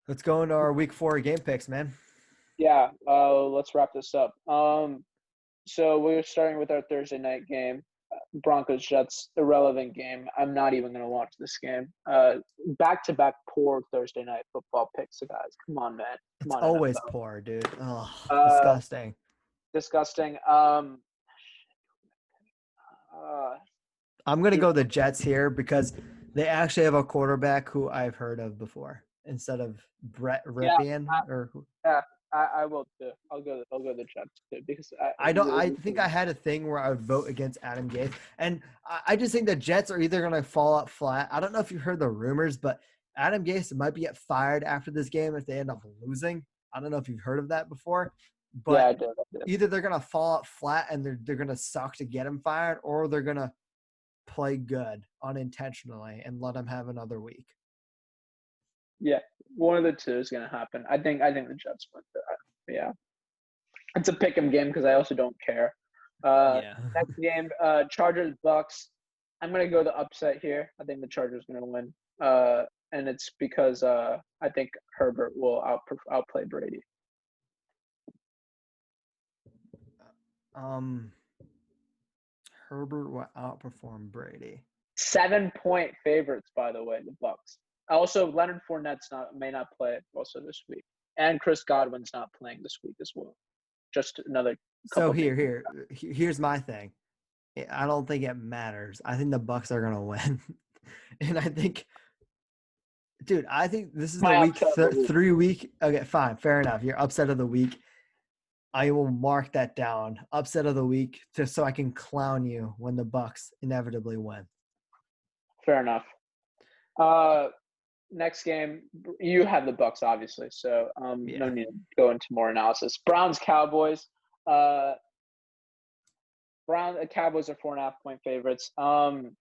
Let's go into our week 4 game picks, man. Yeah, let's wrap this up. So we're starting with our Thursday night game. Broncos Jets, irrelevant game. I'm not even gonna watch this game. Back-to-back poor Thursday night football picks, guys. Come on, man. Come It's on, always NFL. poor, dude. Oh, Uh, disgusting. disgusting. Uh, I'm gonna dude, go the Jets here because they actually have a quarterback who I've heard of before instead of Brett yeah, Ripien or who. yeah, I will too. I'll go the Jets too because I don't. I think I had a thing where I would vote against Adam Gase, and I just think the Jets are either gonna fall out flat. I don't know if you heard the rumors, but Adam Gase might be get fired after this game if they end up losing. I don't know if you've heard of that before, yeah, but I did. I did. either they're gonna fall out flat and they're gonna suck to get him fired, or they're gonna play good unintentionally and let him have another week. Yeah, one of the two is gonna happen. I think the Jets win. Yeah. It's a pick 'em game because I also don't care. Yeah. Next game, Chargers Bucks. I'm gonna go the upset here. I think the Chargers gonna win, and it's because I think Herbert will outplay Brady. um, Herbert will outperform Brady. 7-point favorites, by the way, the Bucks. Also, Leonard Fournette's may not play also this week, and Chris Godwin's not playing this week as well. Just another So couple things. here's my thing. I don't think it matters. I think the Bucks are gonna win, and I think, dude, I think this is the My week upset of the week. 3 week. Okay, fine, fair enough. Your upset of the week. I will mark that down. Upset of the week, just so I can clown you when the Bucks inevitably win. Fair enough. Uh, Next game, you have the Bucks, obviously, so no Yeah. need to go into more analysis. Browns Cowboys. Uh, Cowboys are 4.5-point favorites. I'm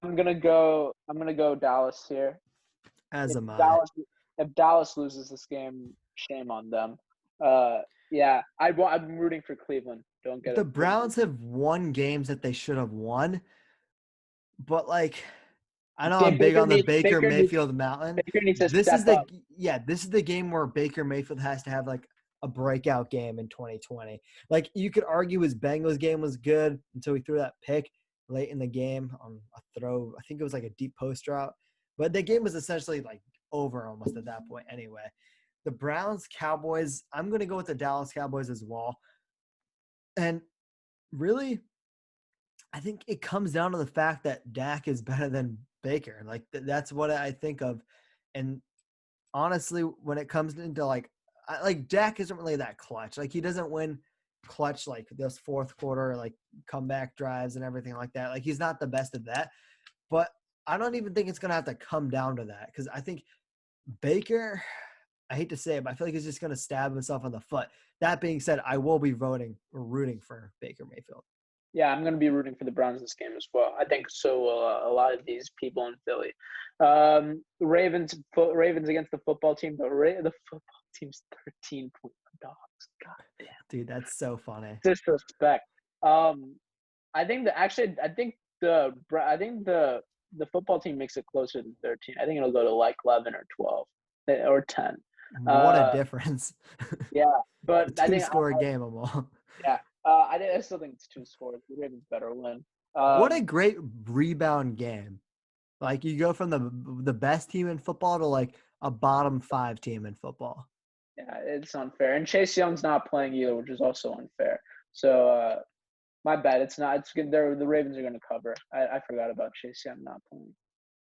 gonna go Dallas here. As If am I. Dallas loses this game, shame on them. Uh, yeah, I'm rooting for Cleveland. Don't get The it. Browns have won games that they should have won, but like, I know I'm big Baker on the needs Baker Baker needs Mayfield mountain. Baker needs to This step is up. the game where Baker Mayfield has to have like a breakout game in 2020. Like you could argue his Bengals game was good until he threw that pick late in the game on a throw. I think it was like a deep post route, but the game was essentially like over almost at that point anyway. The Browns Cowboys, I'm going to go with the Dallas Cowboys as well. And really, I think it comes down to the fact that Dak is better than Baker. Like that's what I think of. And honestly, when it comes into like Dak isn't really that clutch. Like he doesn't win clutch like those fourth quarter like comeback drives and everything like that. Like he's not the best at that. But I don't even think it's gonna have to come down to that because I think Baker. I hate to say it, but I feel like he's just gonna stab himself in the foot. That being said, I will be voting or rooting for Baker Mayfield. Yeah, I'm going to be rooting for the Browns this game as well. I think so will a lot of these people in Philly. Ravens against the football team. The football team's 13-point dogs. God damn, Dude, that's so funny. disrespect. Um, I think the football team makes it closer than 13. I think it'll go to like 11 or 12 or 10. What a Uh, difference. yeah, A but I two think score game of all. yeah. I still think it's two scores. The Ravens better win. What a Um, great rebound game. Like you go from the best team in football to like a bottom five team in football. yeah, it's unfair. And Chase Young's not playing either, which is also unfair. So my bad. It's not. It's good. The Ravens are going to cover. I forgot about Chase Young not playing.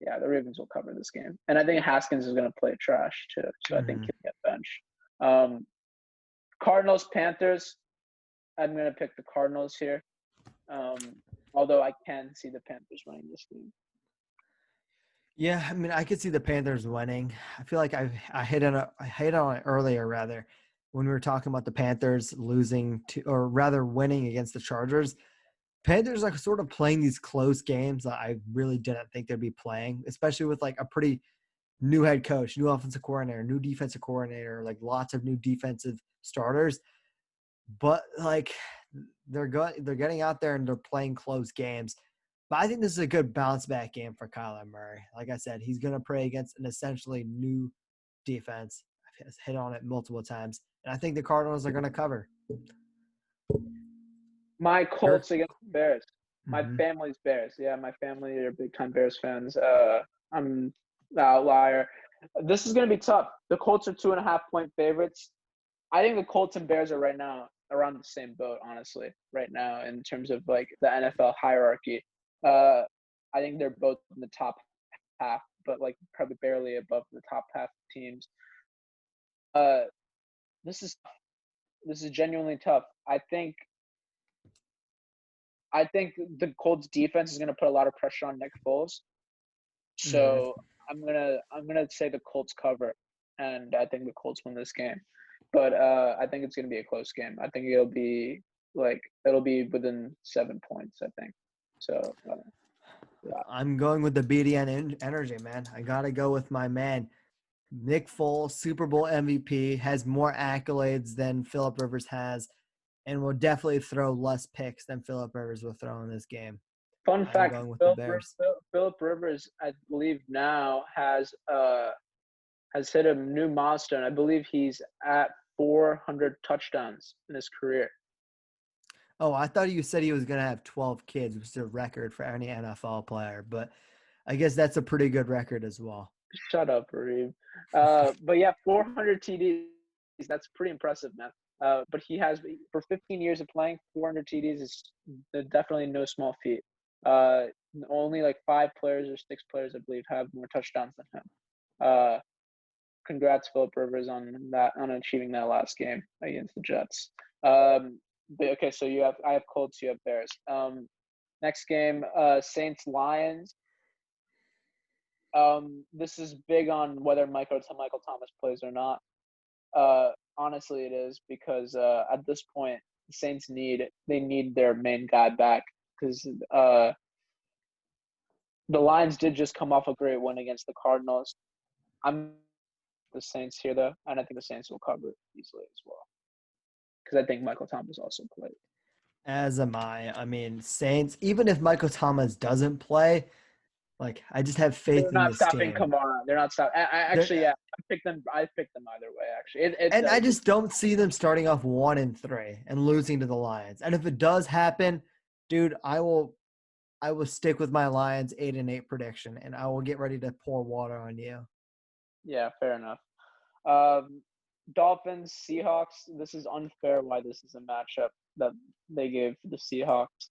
Yeah, the Ravens will cover this game, and I think Haskins is going to play trash too. So I think Mm-hmm. he'll get benched. Um, Cardinals Panthers. I'm going to pick the Cardinals here. Um, although I can see the Panthers winning this game. Yeah, I mean, I could see the Panthers winning. I feel like I hit on it earlier rather when we were talking about the Panthers losing to or rather winning against the Chargers. Panthers are sort of playing these close games that I really didn't think they'd be playing, especially with like a pretty new head coach, new offensive coordinator, new defensive coordinator, like lots of new defensive starters. But like they're getting out there and they're playing close games. But I think this is a good bounce back game for Kyler Murray. Like I said, he's going to play against an essentially new defense. I've hit on it multiple times. And I think the Cardinals are going to cover. My Colts against the Bears. My Mm-hmm. family's Bears. Yeah, my family are big time Bears fans. I'm the outlier. This is going to be tough. The Colts are 2.5-point favorites. I think the Colts and Bears are right now around the same boat, honestly, right now in terms of like the NFL hierarchy. I think they're both in the top half, but like probably barely above the top half teams. This is genuinely tough. I think the Colts defense is going to put a lot of pressure on Nick Foles. So I'm gonna say the Colts cover, and I think the Colts win this game. But I think it's gonna be a close game. I think it'll be within 7 points. I think so. Yeah. I'm going with the BDN energy, man. I gotta go with my man, Nick Foles, Super Bowl MVP, has more accolades than Phillip Rivers has, and will definitely throw less picks than Phillip Rivers will throw in this game. Fun I'm fact: going with the Bears. Phillip Rivers, I believe now has hit a new milestone. I believe he's at 400 touchdowns in his career. Oh, I thought you said he was going to have 12 kids, which is a record for any NFL player, but I guess that's a pretty good record as well. Shut up, Reem. But yeah, 400 TDs. That's pretty impressive, man. But he has, for 15 years of playing, 400 TDs is definitely no small feat. Only like 5 players or 6 players, I believe, have more touchdowns than him. Congrats, Phillip Rivers, on achieving that last game against the Jets. But okay, so I have Colts, you have Bears. Next game, Saints Lions. This is big on whether Michael Thomas plays or not. Honestly, it is because at this point, the Saints need their main guy back because the Lions did just come off a great win against the Cardinals. I'm the Saints here though, and I think the Saints will cover easily as well because I think Michael Thomas also played. As am I. I mean, Saints, even if Michael Thomas doesn't play, like I just have faith in this team. They're not stopping Kamara. They're not stopping. I picked them either way. Actually, I just don't see them starting off 1-3 and losing to the Lions. And if it does happen, dude, I will stick with my Lions 8-8 prediction, and I will get ready to pour water on you. Yeah, fair enough. Dolphins, Seahawks. This is unfair why this is a matchup that they gave the Seahawks.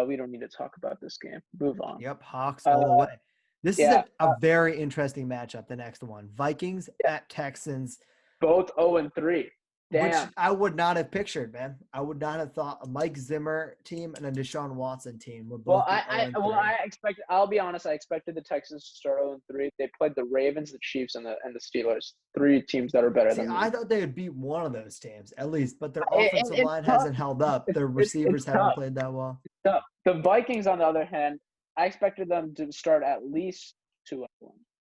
We don't need to talk about this game. Move on. Yep, Hawks all the way. This is a very interesting matchup, the next one. Vikings at Texans. Both 0-3. Damn. Which I would not have pictured, man. I would not have thought a Mike Zimmer team and a Deshaun Watson team would both be 0-3. I'll be honest, I expected the Texans to start 0-3. They played the Ravens, the Chiefs, and the Steelers. 3 teams that are better than them. I thought they would beat one of those teams, at least, but their offensive line hasn't held up. Their receivers haven't played that well. It's tough. The Vikings, on the other hand, I expected them to start at least 2-1,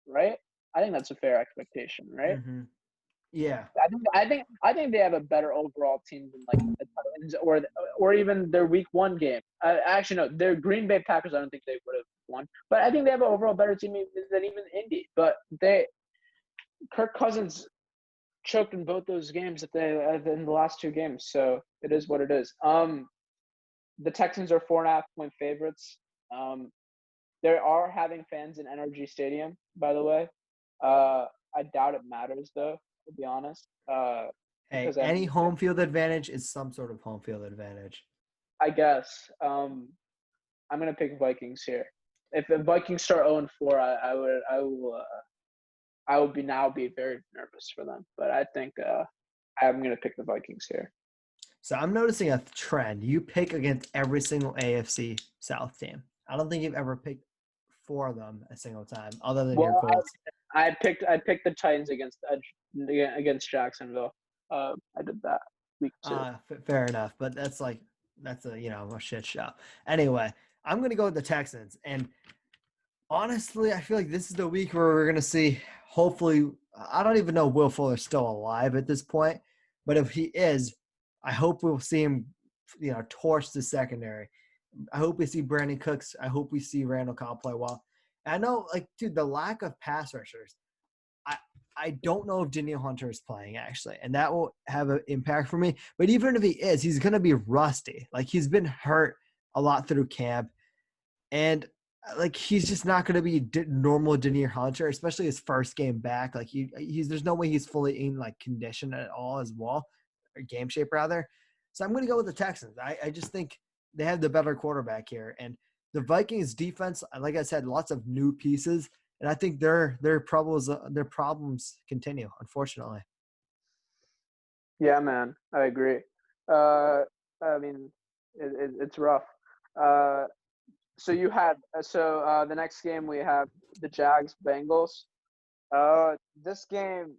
right? I think that's a fair expectation, right? Mm-hmm. Yeah, I think they have a better overall team than like the Titans or even their Week 1 game. Actually, no, their Green Bay Packers. I don't think they would have won, but I think they have an overall better team than even Indy. But Kirk Cousins choked in both those games in the last 2 games, so it is what it is. The Texans are 4.5-point favorites. They are having fans in NRG Stadium, by the way. I doubt it matters though. To be honest. Hey, any home field advantage is some sort of home field advantage. I guess. I'm gonna pick Vikings here. If the Vikings start 0-4, I would be very nervous for them. But I think I'm gonna pick the Vikings here. So I'm noticing a trend. You pick against every single AFC South team. I don't think you've ever picked for them a single time, other than your Colts. I picked the Titans against Jacksonville. I did that week 2. Fair enough, but that's a shit show. Anyway, I'm gonna go with the Texans, and honestly, I feel like this is the week where we're gonna see. Hopefully, I don't even know if Will Fuller's still alive at this point, but if he is, I hope we'll see him, torch the secondary. I hope we see Brandon Cooks. I hope we see Randall Cobb play well. And I know, like, dude, the lack of pass rushers. I I don't know if Daniel Hunter is playing actually, and that will have an impact for me. But even if he is, he's going to be rusty. Like he's been hurt a lot through camp, and like he's just not going to be normal Daniel Hunter, especially his first game back. Like he's there's no way he's fully in like condition at all as well, or game shape rather. So I'm going to go with the Texans. I just think they have the better quarterback here, and the Vikings defense, like I said, lots of new pieces. And I think their problems continue, unfortunately. Yeah, man, I agree. Uh, I mean, it's rough. Uh, so you had the next game we have the Jags Bengals. This game,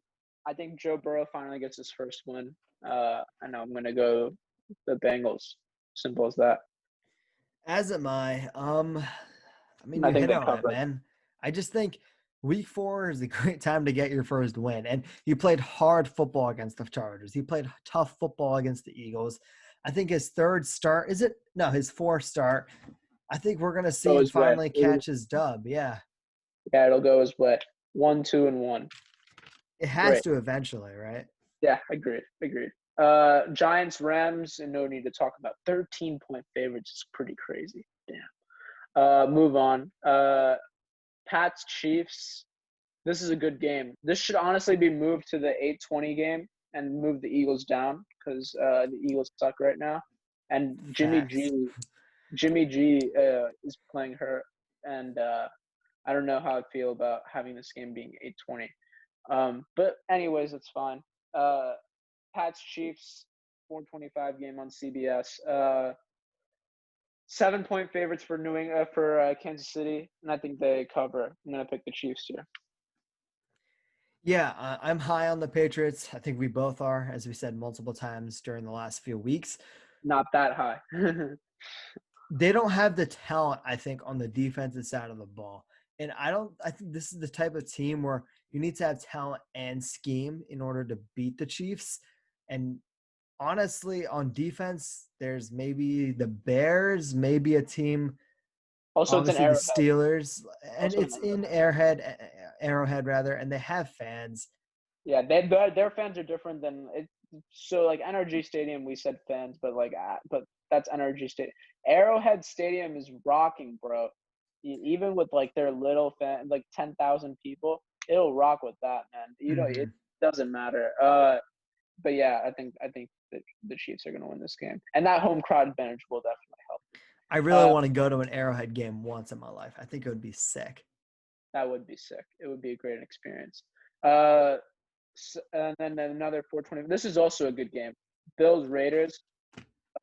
I think Joe Burrow finally gets his first win. I know I'm gonna go the Bengals. Simple as that. As am I. I mean, I you think hit they on it, cover. man. I just think week 4 is a great time to get your first win. And he played hard football against the Chargers. He played tough football against the Eagles. I think his third start is it? No, his fourth start. I think we're gonna see Go him his way. finally catch his dub. Yeah, Yeah, it'll go his way. 1, 2, and 1. it has Great. to eventually, right? Yeah, agreed. Agreed. Giants Rams, and no need to talk about 13-point favorites is pretty crazy. Damn. Move on. Pats Chiefs. This is a good game. This should honestly be moved to the 8:20 game and move the Eagles down because the Eagles suck right now. And Facts. Jimmy G is playing hurt, and I don't know how I feel about having this game being 8:20. But anyways, it's fine. Uh, Pats Chiefs 4:25 game on CBS. 7-point favorites for Kansas City, and I think they cover. I'm gonna pick the Chiefs here. Yeah, I'm high on the Patriots. I think we both are, as we said multiple times during the last few weeks. Not that high. They don't have the talent, I think, on the defensive side of the ball. And I think this is the type of team where you need to have talent and scheme in order to beat the Chiefs. And honestly, on defense, there's maybe the Bears, maybe a team, Also, it's an obviously the Arrowhead. Steelers, and Also an it's in Arrowhead. Arrowhead rather, and they have fans. Yeah, their fans are different than it. So like NRG Stadium, we said fans, but that's NRG Stadium. Arrowhead Stadium is rocking, bro. Even with like their little fan, like 10,000 people, it'll rock with that, man. It Mhm. doesn't matter. But yeah, I think the Chiefs are gonna win this game, and that home crowd advantage will definitely help. I really Uh, want to go to an Arrowhead game once in my life. I think it would be sick. that would be sick. It would be a great experience. Uh, and then another 4:20. This is also a good game. Bills Raiders.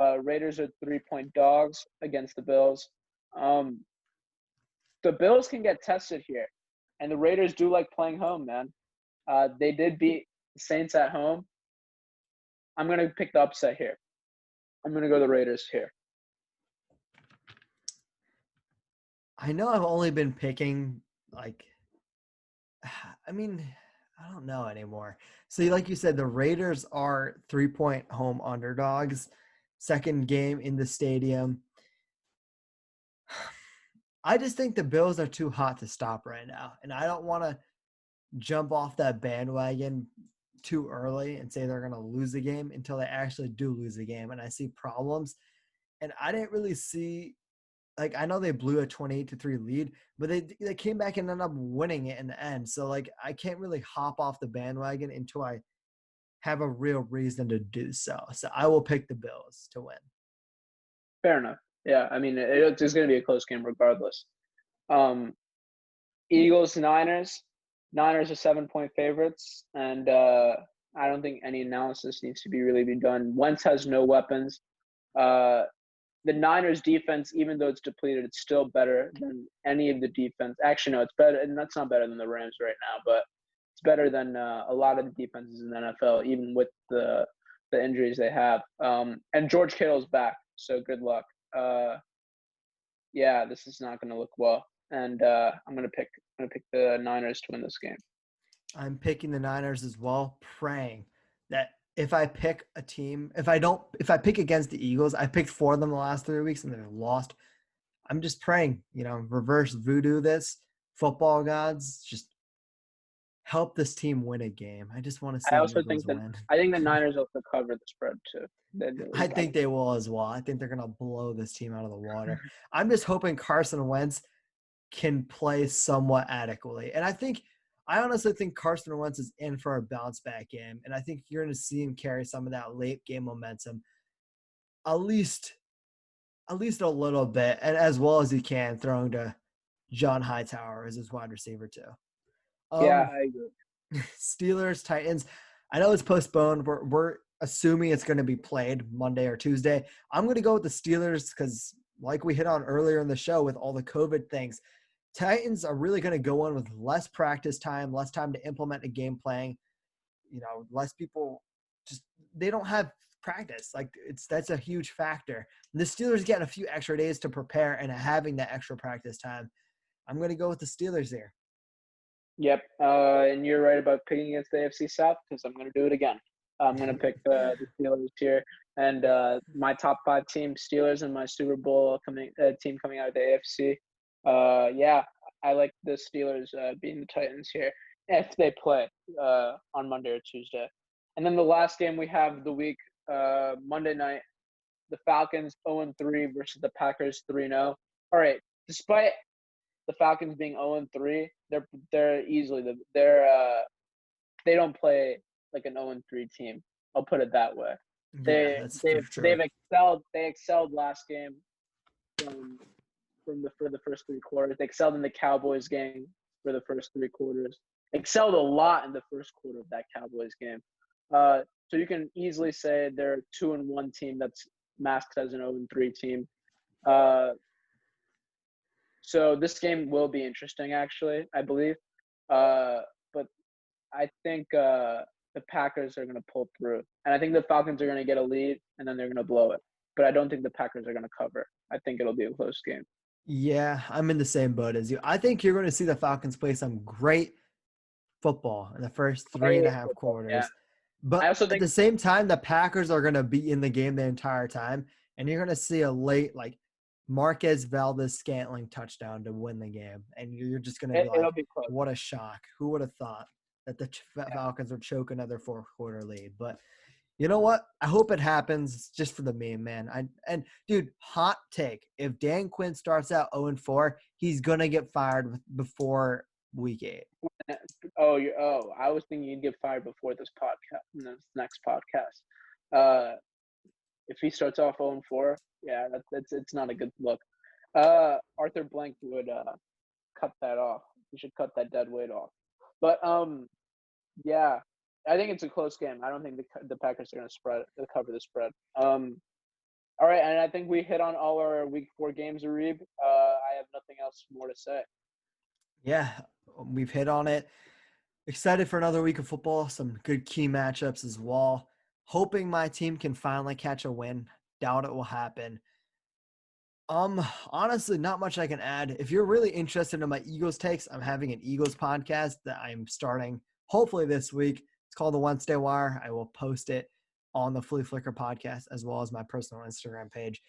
Raiders are 3-point dogs against the Bills. Um, the Bills can get tested here, and the Raiders do like playing home, man. They did beat Saints at home. I'm gonna pick the upset here. I'm gonna go the Raiders here. I know I've only been picking like I mean, I don't know anymore. So like you said, the Raiders are 3-point home underdogs. Second game in the stadium. I just think the Bills are too hot to stop right now. And I don't want to jump off that bandwagon too early and say they're going to lose the game until they actually do lose the game. And I see problems. And I didn't really see, like, I know they blew a 28-3 lead, but they came back and ended up winning it in the end. So, like, I can't really hop off the bandwagon until I have a real reason to do so. So I will pick the Bills to win. Fair enough. Yeah, I mean it's gonna be a close game regardless. Um, Eagles Niners. Niners are 7-point favorites, and I don't think any analysis needs to be done. Wentz has no weapons. Uh, the Niners defense, even though it's depleted, it's still better than any of the defense. Actually, no, it's better, and that's not better than the Rams right now, but it's better than a lot of the defenses in the NFL, even with the injuries they have. And George Kittle's back, so good luck. Yeah, this is not going to look well, and I'm gonna pick the Niners to win this game. I'm picking the Niners as well, praying that if I pick a team, if I pick against the Eagles, I picked 4 of them the last 3 weeks and they've lost. I'm just praying, reverse voodoo this, football gods, just help this team win a game. I just want to I see the also think Eagles that win. I think the Niners also cover the spread too. I think they will as well. I think they're going to blow this team out of the water. I'm just hoping Carson Wentz can play somewhat adequately. And I honestly think Carson Wentz is in for a bounce back game. And I think you're going to see him carry some of that late game momentum, at least, at least a little bit, and as well as he can, throwing to John Hightower as his wide receiver too. Yeah, Um, I agree. Steelers, Titans. I know it's postponed. We're assuming it's going to be played Monday or Tuesday. I'm going to go with the Steelers because, like we hit on earlier in the show with all the COVID things, Titans are really going to go in with less practice time, less time to implement a game plan. Less people just they don't have practice. Like that's a huge factor. The Steelers getting a few extra days to prepare and having that extra practice time. I'm going to go with the Steelers here. Yep, and you're right about picking against the AFC South because I'm going to do it again. I'm going to pick the Steelers here, and my top 5 team, Steelers, and my Super Bowl team coming out of the AFC. Yeah, I like the Steelers beating the Titans here if they play on Monday or Tuesday. And then the last game we have of the week, Monday night, the Falcons 0-3 versus the Packers 3-0. All right, despite the Falcons being 0-3, they're easily they don't play like an 0-3 team. I'll put it that way. Yeah, that's true. They excelled last game for the first 3 quarters. They excelled in the Cowboys game for the first 3 quarters. Excelled a lot in the first quarter of that Cowboys game. So you can easily say they're a 2-1 team that's masked as an 0-3 team. So this game will be interesting, actually, I believe. But I think the Packers are going to pull through. And I think the Falcons are going to get a lead, and then they're going to blow it. But I don't think the Packers are going to cover. I think it'll be a close game. Yeah, I'm in the same boat as you. I think you're going to see the Falcons play some great football in the first three and a Great half football, yeah. quarters. I But also at think the same time, the Packers are going to be in the game the entire time. And you're going to see a late, like, Marquez Valdez Scantling touchdown to win the game. And you're just going to be like, it'll be close. what a shock. Who would have thought that the Falcons would choke another fourth quarter lead? But you know what? I hope it happens just for the meme, man. And dude, hot take. If Dan Quinn starts out 0-4, he's gonna get fired before week 8. I was thinking you'd get fired before this podcast, this next podcast. If he starts off 0-4, yeah, it's not a good look. Arthur Blank would cut that off. He should cut that dead weight off. But yeah, I think it's a close game. I don't think the Packers are going to cover the spread. All right, and I think we hit on all our Week 4 games, Arib. I have nothing else more to say. Yeah, we've hit on it. Excited for another week of football. Some good key matchups as well. Hoping my team can finally catch a win. Doubt it will happen. Honestly, not much I can add. If you're really interested in my Eagles takes, I'm having an Eagles podcast that I'm starting hopefully this week. It's called the Wednesday Wire. I will post it on the Flea Flicker podcast as well as my personal Instagram page.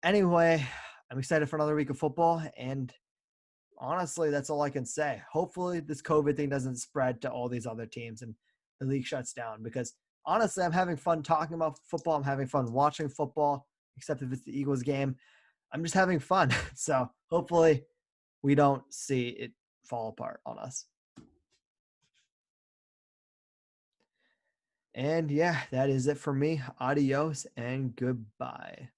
Anyway, I'm excited for another week of football, and honestly, that's all I can say. Hopefully this COVID thing doesn't spread to all these other teams and the league shuts down, because honestly, I'm having fun talking about football. I'm having fun watching football, except if it's the Eagles game. I'm just having fun. So hopefully we don't see it fall apart on us. And yeah, that is it for me. Adios and goodbye.